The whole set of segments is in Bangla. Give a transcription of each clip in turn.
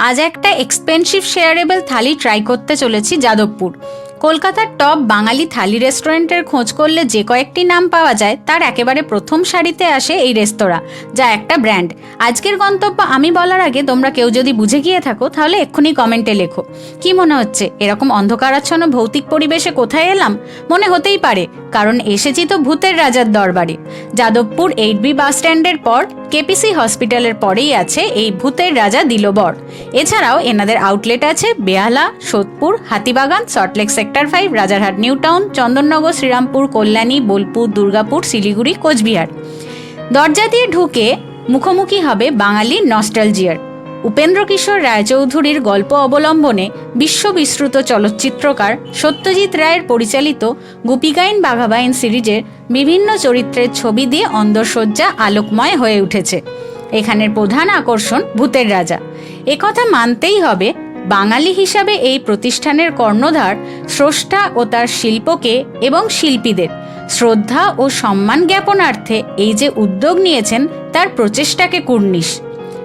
আজ একটা এক্সপেন্সিভ শেয়ারেবল থালি ট্রাই করতে চলেছি যাদবপুর। কলকাতার টপ বাঙালি থালি রেস্টুরেন্টের খোঁজ করলে যে কয়েকটি নাম পাওয়া যায় তার একেবারে প্রথম সারিতে আসে এই রেস্তোরাঁ, যা একটা ব্র্যান্ড। আজকের গন্তব্য আমি বলার আগে তোমরা কেউ যদি বুঝে গিয়ে থাকো তাহলে এক্ষুনি কমেন্টে লেখো। কি মনে হচ্ছে এরকম অন্ধকারাচ্ছন্ন ভৌতিক পরিবেশে কোথায় এলাম? মনে হতেই পারে, কারণ এসেছি তো ভূতের রাজার দরবারে। যাদবপুর 8B বাস স্ট্যান্ডের পর কেপিসি হসপিটালের পরেই আছে এই ভূতের রাজা দিলবর। এছাড়াও এনাদের আউটলেট আছে Behala, Sodepur, Hatibagan, Salt Lake sector 5, Rajarhat New Town, Chandannagar, Serampore, Kalyani, Bolpur, Durgapur, Siliguri, Cooch Behar. দরজা দিয়ে ঢুকে মুখোমুখি হবে বাঙালির নস্টালজিয়ার। উপেন্দ্র কিশোর রায়চৌধুরীর গল্প অবলম্বনে বিশ্ববিশ্রুত চলচ্চিত্রকার সত্যজিৎ রায়ের পরিচালিত গোপীগাইন বাঘাবাইন সিরিজের বিভিন্ন চরিত্রের ছবি দিয়ে অন্দরসজ্জা আলোকময় হয়ে উঠেছে। এখানের প্রধান আকর্ষণ ভূতের রাজা। একথা মানতেই হবে, বাঙালি হিসাবে এই প্রতিষ্ঠানের কর্ণধার স্রষ্টা ও তার শিল্পকে এবং শিল্পীদের শ্রদ্ধা ও সম্মান জ্ঞাপনার্থে এই যে উদ্যোগ নিয়েছেন তার প্রচেষ্টাকে কুর্নিশ।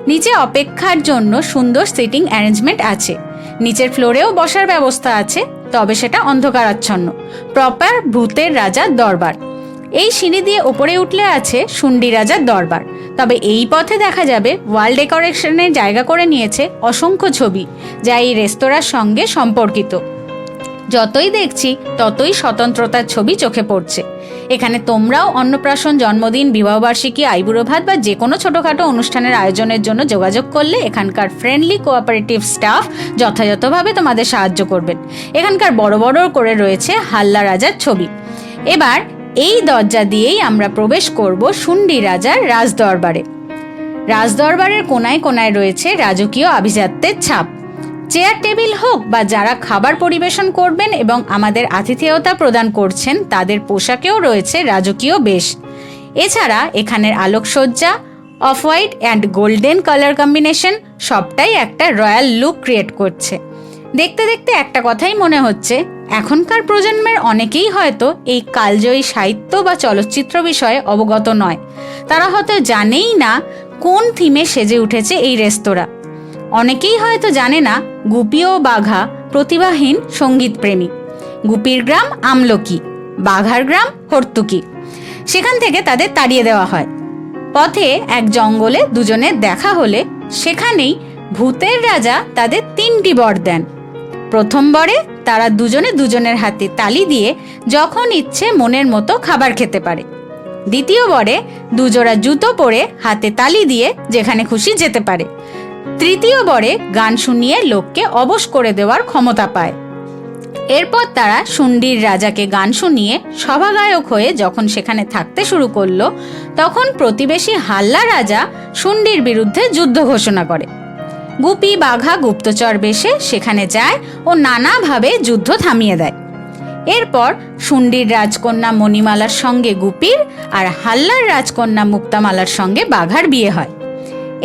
নিচে অপেক্ষার জন্য সুন্দর সিটিং অ্যারেঞ্জমেন্ট আছে, নিচের ফ্লোরেও বসার ব্যবস্থা আছে, তবে সেটা অন্ধকারাচ্ছন্ন। প্রপার ভূতের রাজার দরবার। এই সিঁড়ি দিয়ে ওপরে উঠলে আছে শুন্ডি রাজার দরবার। তবে এই পথে দেখা যাবে ওয়াল ডেকোরেশনের জায়গা করে নিয়েছে অসংখ্য ছবি, যা এই রেস্তোরাঁর সঙ্গে সম্পর্কিত। যতই দেখছি ততই স্বতন্ত্রতার ছবি চোখে পড়ছে। এখানে তোমরাও অন্নপ্রাশন, জন্মদিন, বিবাহবার্ষিকী, আইবুড়ো ভাত বা যে কোনো ছোটোখাটো অনুষ্ঠানের আয়োজনের জন্য যোগাযোগ করলে এখানকার ফ্রেন্ডলি কোঅপারেটিভ স্টাফ যথাযথভাবে তোমাদের সাহায্য করবেন। এখানকার বড় বড় করে রয়েছে হাল্লা রাজার ছবি। এবার এই দরজা দিয়েই আমরা প্রবেশ করব শুন্ডি রাজার রাজদরবারে। রাজদরবারের কোনায় কোনায় রয়েছে রাজকীয় আভিজাত্যের ছাপ। চেয়ার টেবিল হোক বা যারা খাবার পরিবেশন করবেন এবং আমাদের আতিথেয়তা প্রদান করছেন তাদের পোশাকেও রয়েছে রাজকীয় বেশ। এছাড়া এখানের আলোকসজ্জা, off white and golden colour combination সবটাই একটা রয়্যাল লুক ক্রিয়েট করছে। দেখতে দেখতে একটা কথাই মনে হচ্ছে, এখনকার প্রজন্মের অনেকেই হয়তো এই কালজয়ী সাহিত্য বা চলচ্চিত্র বিষয়ে অবগত নয়। তারা হয়তো জানেই না কোন থিমে সেজে উঠেছে এই রেস্তোরাঁ। অনেকেই হয়তো জানে না গুপি ও বাঘা প্রতিভাহীন সঙ্গীতপ্রেমী। গুপির গ্রাম আমলকি, বাঘার গ্রাম হর্তুকি। সেখান থেকে তাদের তাড়িয়ে দেওয়া হয়। পথে এক জঙ্গলে দুজনের দেখা হলে সেখানেই ভূতের রাজা তাদের 3টি বর দেন। প্রথম বরে তারা দুজনে দুজনের হাতে তালি দিয়ে যখন ইচ্ছে মনের মতো খাবার খেতে পারে। দ্বিতীয় বরে দুজোড়া জুতো পরে হাতে তালি দিয়ে যেখানে খুশি যেতে পারে। তৃতীয় বরে গান শুনিয়ে লোককে অবশ করে দেওয়ার ক্ষমতা পায়। এরপর তারা শুন্ডির রাজাকে গান শুনিয়ে সভাগায়ক হয়ে যখন সেখানে থাকতে শুরু করলো, তখন প্রতিবেশী হাল্লা রাজা শুন্ডির বিরুদ্ধে যুদ্ধ ঘোষণা করে। গুপি বাঘা গুপ্তচর বেশে সেখানে যায় ও নানাভাবে যুদ্ধ থামিয়ে দেয়। এরপর শুন্ডির রাজকন্যা মণিমালার সঙ্গে গুপির আর হাল্লার রাজকন্যা মুক্তামালার সঙ্গে বাঘার বিয়ে হয়।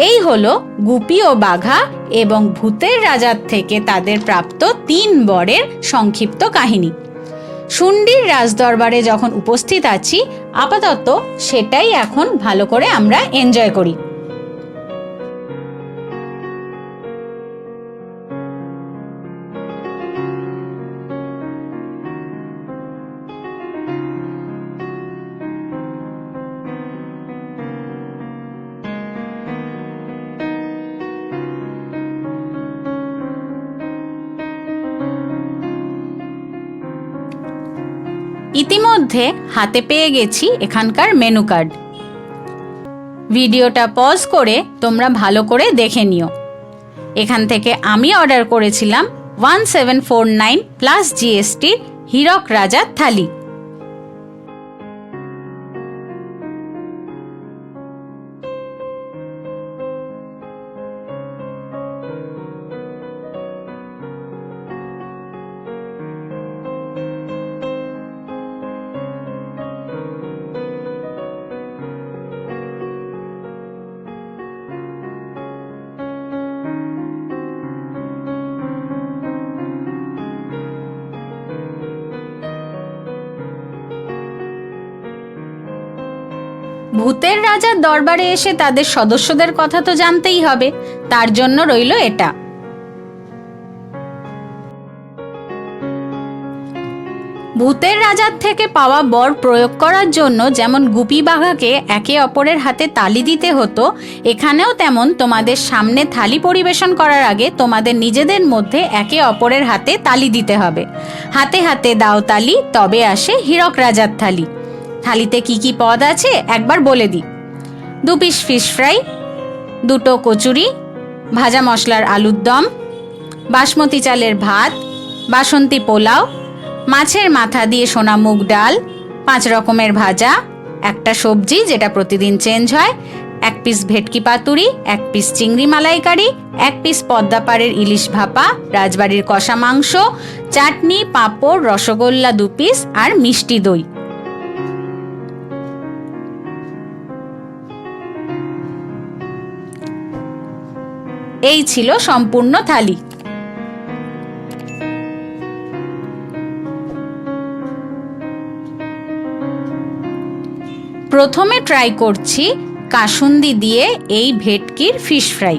এই হলো গুপি ও বাঘা এবং ভূতের রাজার থেকে তাদের প্রাপ্ত 3 বরের সংক্ষিপ্ত কাহিনী। শুন্ডির রাজদরবারে যখন উপস্থিত আছি, আপাতত সেটাই এখন ভালো করে আমরা এনজয় করি। ইতিমধ্যে হাতে পেয়ে গেছি এখানকার মেনু কার্ড। ভিডিওটা পজ করে তোমরা ভালো করে দেখে নিও। এখান থেকে আমি অর্ডার করেছিলাম 1749 প্লাস জিএসটির হীরক রাজার থালি। ভূতের রাজার দরবারে এসে তাদের সদস্যদের কথা তো জানতেই হবে, তার জন্য রইল এটা। ভূতের রাজার থেকে পাওয়া বর প্রয়োগ করার জন্য যেমন গুপি বাঘাকে একে অপরের হাতে তালি দিতে হতো, এখানেও তেমন তোমাদের সামনে থালি পরিবেশন করার আগে তোমাদের নিজেদের মধ্যে একে অপরের হাতে তালি দিতে হবে। হাতে হাতে দাও তালি, তবে আসে হীরক রাজার থালি। থালিতে কি কি পদ আছে একবার বলে দিই। 2 পিস ফিশ ফ্রাই, 2টো কচুরি, ভাজা মশলার আলুর দম, বাসমতি চালের ভাত, বাসন্তী পোলাও, মাছের মাথা দিয়ে সোনা মুগ ডাল, 5 রকমের ভাজা, একটা সবজি যেটা প্রতিদিন চেঞ্জ হয়, 1 পিস ভেটকি পাতুরি, 1 পিস চিংড়ি মালাইকারি, 1 পিস পদ্মাপাড়ের ইলিশ ভাপা, রাজবাড়ির কষা মাংস, চাটনি, পাঁপড়, রসগোল্লা 2 পিস আর মিষ্টি দই। এই ছিল সম্পূর্ণ থালি। প্রথমে ট্রাই করছি কাসুন্দি দিয়ে এই ভেটকির ফিশ ফ্রাই।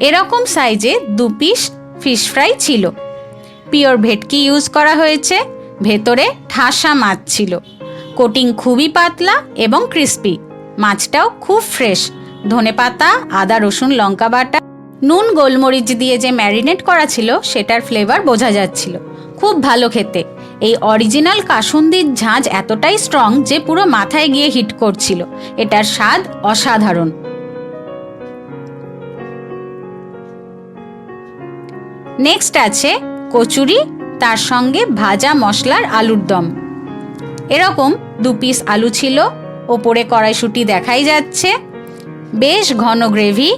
এরকম সাইজে 2 পিস ফিশ ফ্রাই ছিল। পিওর ভেটকি ইউজ করা হয়েছে, ভেতরে ঠাসা মাছ ছিল, কোটিং খুবই পাতলা এবং ক্রিস্পি, মাছটাও খুব ফ্রেশ। ধনেপাতা, আদা রসুন লঙ্কা বাটা, নুন গোলমরিচ দিয়ে যে ম্যারিনেট করা ছিল সেটার ফ্লেভার বোঝা যাচ্ছিল, খুব ভালো খেতে। এই অরিজিনাল কাসুন্দির ঝাঁঝ এতটাই স্ট্রং যে পুরো মাথায় গিয়ে হিট করছিল। এটার স্বাদ অসাধারণ। নেক্সট আছে কচুরি, তার সঙ্গে ভাজা মশলার আলুর দম। এরকম 2 পিস আলু ছিল, ওপরে কড়াইশুঁটি দেখাই যাচ্ছে, বেশ ঘন গ্রেভি,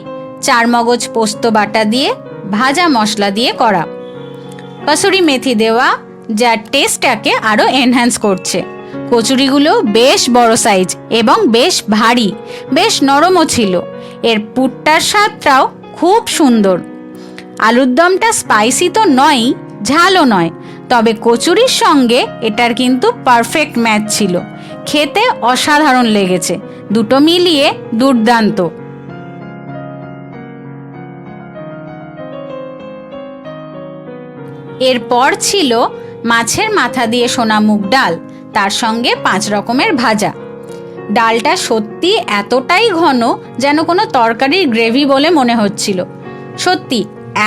4 মগজ পোস্ত বাটা দিয়ে ভাজা মশলা দিয়ে করা, কসুরি মেথি দেওয়া, যা টেস্টটাকে আরও এনহ্যান্স করছে। কচুরিগুলো বেশ বড় সাইজ এবং বেশ ভারী, বেশ নরমও ছিল। এর পুরটার স্বাদটাও খুব সুন্দর। আলুর দমটা স্পাইসি তো নয়, ঝালও নয়, তবে কচুরির সঙ্গে এটার কিন্তু পারফেক্ট ম্যাচ ছিল। খেতে অসাধারণ লেগেছে, দুটো মিলিয়ে দুর্দান্ত। এরপর ছিল মাছের মাথা দিয়ে সোনা মুগ ডাল, তার সঙ্গে 5 রকমের ভাজা। ডালটা সত্যি এতটাই ঘন যেন কোনো তরকারির গ্রেভি বলে মনে হচ্ছিল। সত্যি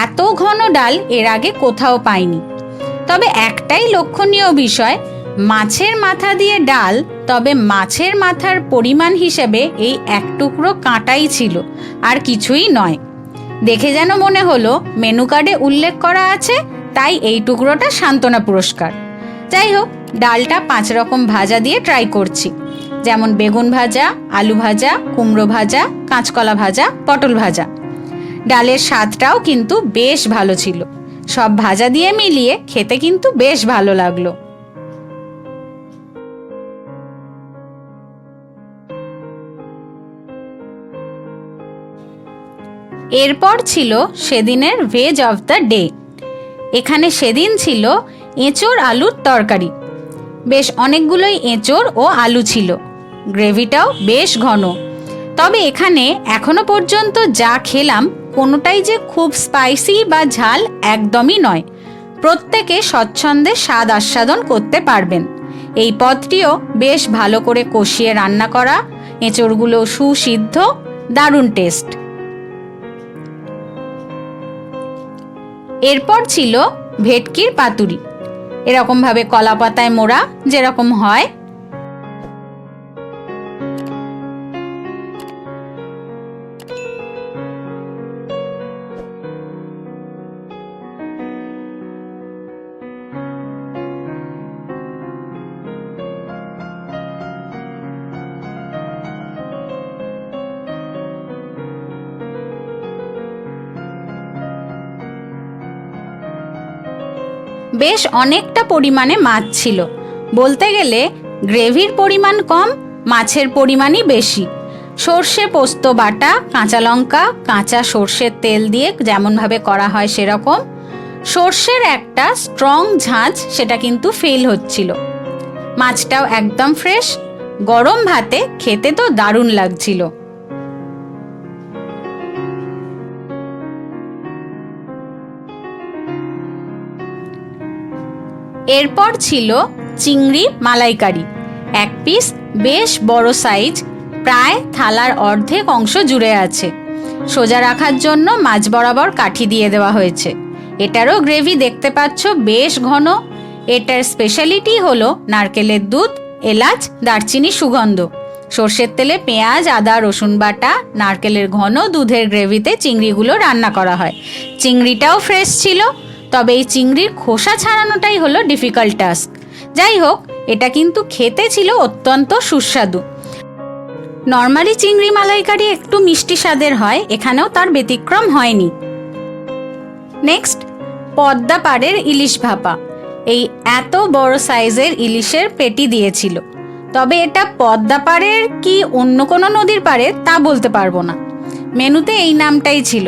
এত ঘন ডাল এর আগে কোথাও পাইনি। তবে একটাই লক্ষণীয় বিষয়, মাছের মাথা দিয়ে ডাল, তবে মাছের মাথার পরিমাণ হিসেবে এই 1 টুকরো কাঁটাই ছিল, আর কিছুই নয়। দেখে যেন মনে হলো মেনু কার্ডে উল্লেখ করা আছে, তাই এই টুকরোটা সান্ত্বনা পুরস্কার। যাই হোক, ডালটা 5 রকম ভাজা দিয়ে ট্রাই করছি, যেমন বেগুন ভাজা, আলু ভাজা, কুমড়ো ভাজা, কাঁচকলা ভাজা, পটল ভাজা। ডালের স্বাদটাও কিন্তু বেশ ভালো ছিল। সব ভাজা দিয়ে মিলিয়ে খেতে কিন্তু বেশ ভালো লাগলো। এরপর ছিল সেদিনের ভেজ অফ দ্য ডে। এখানে সেদিন ছিল এঁচোড় আলুর তরকারি। বেশ অনেকগুলোই এঁচোড় ও আলু ছিল, গ্রেভিটাও বেশ ঘন। তবে এখানে এখনো পর্যন্ত যা খেলাম কোনোটাই যে খুব স্পাইসি বা ঝাল একদমই নয়। প্রত্যেকে স্বচ্ছন্দে স্বাদ আস্বাদন করতে পারবেন। এই পদটিও বেশ ভালো করে কষিয়ে রান্না করা, এঁচোড়গুলো সুসিদ্ধ, দারুণ টেস্ট। এরপর ছিল ভেটকির পাতুরি, এরকমভাবে কলা পাতায় মোড়া যেরকম হয়। বেশ অনেকটা পরিমাণে মাছ ছিল। বলতে গেলে গ্রেভির পরিমাণ কম, মাছের পরিমাণই বেশি। সর্ষে পোস্ত বাটা, কাঁচা লঙ্কা, কাঁচা সর্ষের তেল দিয়ে যেমনভাবে করা হয় সেরকম। সর্ষের একটা স্ট্রং ঝাঁঝ সেটা কিন্তু ফেল হচ্ছিল। মাছটাও একদম ফ্রেশ, গরম ভাতে খেতে তো দারুণ লাগছিল। এরপর ছিল চিংড়ি মালাইকারি। এক পিস বেশ বড় সাইজ, প্রায় থালার অর্ধেক অংশ জুড়ে আছে। সোজা রাখার জন্য মাঝ বরাবর কাঠি দিয়ে দেওয়া হয়েছে। এটারও গ্রেভি দেখতে পাচ্ছ বেশ ঘন। এটার স্পেশালিটি হলো নারকেলের দুধ, এলাচ, দারচিনি সুগন্ধ। সর্ষের তেলে পেঁয়াজ, আদা, রসুন বাটা, নারকেলের ঘন দুধের গ্রেভিতে চিংড়িগুলো রান্না করা হয়। চিংড়িটাও ফ্রেশ ছিল, তবে এই চিংড়ির খোসা ছাড়ানোটাই হলো ডিফিকাল্ট টাস্ক। যাই হোক, এটা কিন্তু খেতে ছিল অত্যন্ত সুস্বাদু। নর্মালি চিংড়ি মালাইকারি একটু মিষ্টি স্বাদের হয়, এখানেও তার ব্যতিক্রম হয়নি। নেক্সট, পদ্মা পাড়ের ইলিশ ভাপা। এই এত বড় সাইজের ইলিশের পেটি দিয়েছিল, তবে এটা পদ্মা পাড়ের কি অন্য কোনো নদীর পাড়ে তা বলতে পারবো না। মেনুতে এই নামটাই ছিল।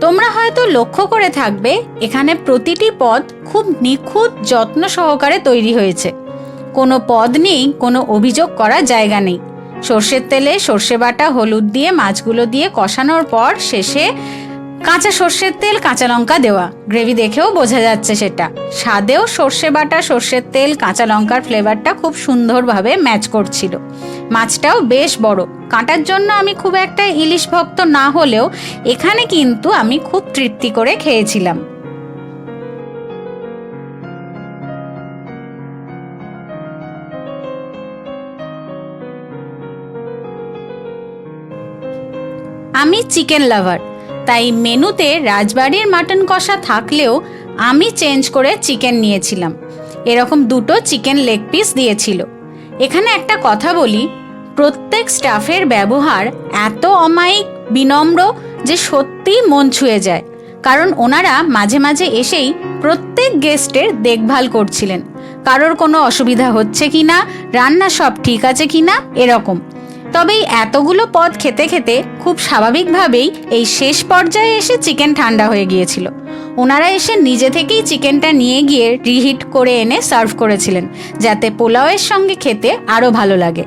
তোমরা হয়তো লক্ষ্য করে থাকবে এখানে প্রতিটি পদ খুব নিখুঁত যত্ন সহকারে তৈরি হয়েছে। কোনো পদ নেই, কোনো অভিযোগ করার জায়গা নেই। সর্ষের তেলে সর্ষে বাটা, হলুদ দিয়ে মাছগুলো দিয়ে কষানোর পর শেষে কাঁচা সর্ষের তেল, কাঁচা লঙ্কা দেওয়া। গ্রেভি দেখেও বোঝা যাচ্ছে সেটা। স্বাদেও সর্ষে বাটা, সর্ষের তেল, কাঁচা লঙ্কার ফ্লেভারটা খুব সুন্দরভাবে ম্যাচ করছিল। মাছটাও বেশ বড়। কাটার জন্য আমি খুব একটা ইলিশ ভক্ত না হলেও এখানে কিন্তু আমি খুব তৃপ্তি করে খেয়েছিলাম। আমি চিকেন লাভার, তাই মেনুতে রাজবাড়ির মাটন কষা থাকলেও আমি চেঞ্জ করে চিকেন নিয়েছিলাম। এরকম দুটো চিকেন লেগ পিস দিয়েছিল। এখানে একটা কথা বলি, প্রত্যেক স্টাফের ব্যবহার এত অমায়িক, বিনম্র যে সত্যিই মন ছুঁয়ে যায়। কারণ ওনারা মাঝে মাঝে এসেই প্রত্যেক গেস্টের দেখভাল করছিলেন, কারোর কোনো অসুবিধা হচ্ছে কিনা, রান্না সব ঠিক আছে কিনা, এরকম। তবে এই এতগুলো পদ খেতে খেতে খুব স্বাভাবিকভাবেই এই শেষ পর্যায়ে এসে চিকেন ঠান্ডা হয়ে গিয়েছিল। ওনারা এসে নিজে থেকেই চিকেনটা নিয়ে গিয়ে রিহিট করে এনে সার্ভ করেছিলেন, যাতে পোলাওয়ের সঙ্গে খেতে আরও ভালো লাগে।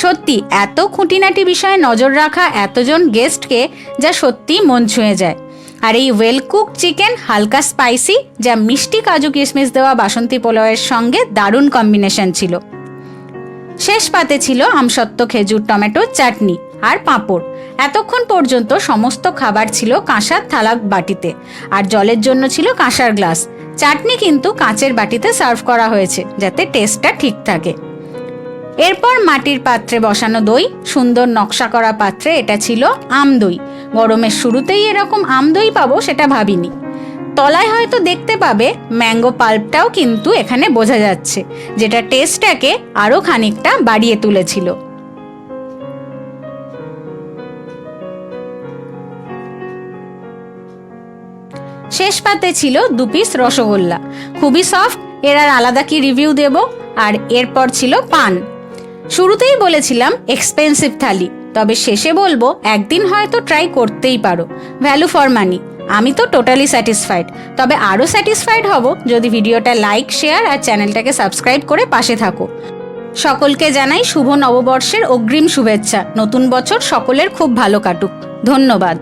সত্যি এত খুঁটিনাটি বিষয়ে নজর রাখা এতজন গেস্টকে যা সত্যি মন ছুঁয়ে যায়। আর এই ওয়েল কুক চিকেন হালকা স্পাইসি, যা মিষ্টি কাজু কিশমিশ দেওয়া বাসন্তী পোলাওয়ের সঙ্গে দারুণ কম্বিনেশন ছিল। শেষ পাতে ছিল আমসত্ত্ব, খেজুর, টমেটো চাটনি আর পাঁপড়। এতক্ষণ পর্যন্ত সমস্ত খাবার ছিল কাঁসার থালা বাটিতে, আর জলের জন্য ছিল কাঁসার গ্লাস। চাটনি কিন্তু কাঁচের বাটিতে সার্ভ করা হয়েছে, যাতে টেস্টটা ঠিক থাকে। এরপর মাটির পাত্রে বসানো দই, সুন্দর নকশা করা পাত্রে। এটা ছিল আমদই। গরমের শুরুতেই এরকম আমদই পাবো সেটা ভাবিনি। তলায় হয়তো দেখতে পাবে ম্যাঙ্গো পাল্পটাও কিন্তু এখানে বোঝা যাচ্ছে, যেটা টেস্টটাকে আরও খানিকটা বাড়িয়ে তুলেছিল। শেষ পাতে ছিল 2 পিস রসগোল্লা, খুবই সফট। এর আর আলাদা কি রিভিউ দেব। আর এরপর ছিল পান। শুরুতেই বলেছিলাম এক্সপেন্সিভ থালি, তবে শেষে বলবো একদিন হয়তো ট্রাই করতেই পারো। Value for money. আমি তো টোটালি স্যাটিসফাইড, তবে আরও স্যাটিসফাইড হব যদি ভিডিওটা লাইক, শেয়ার আর চ্যানেলটাকে সাবস্ক্রাইব করে পাশে থাকো। সকলকে জানাই শুভ নববর্ষের অগ্রিম শুভেচ্ছা। নতুন বছর সকলের খুব ভালো কাটুক। ধন্যবাদ।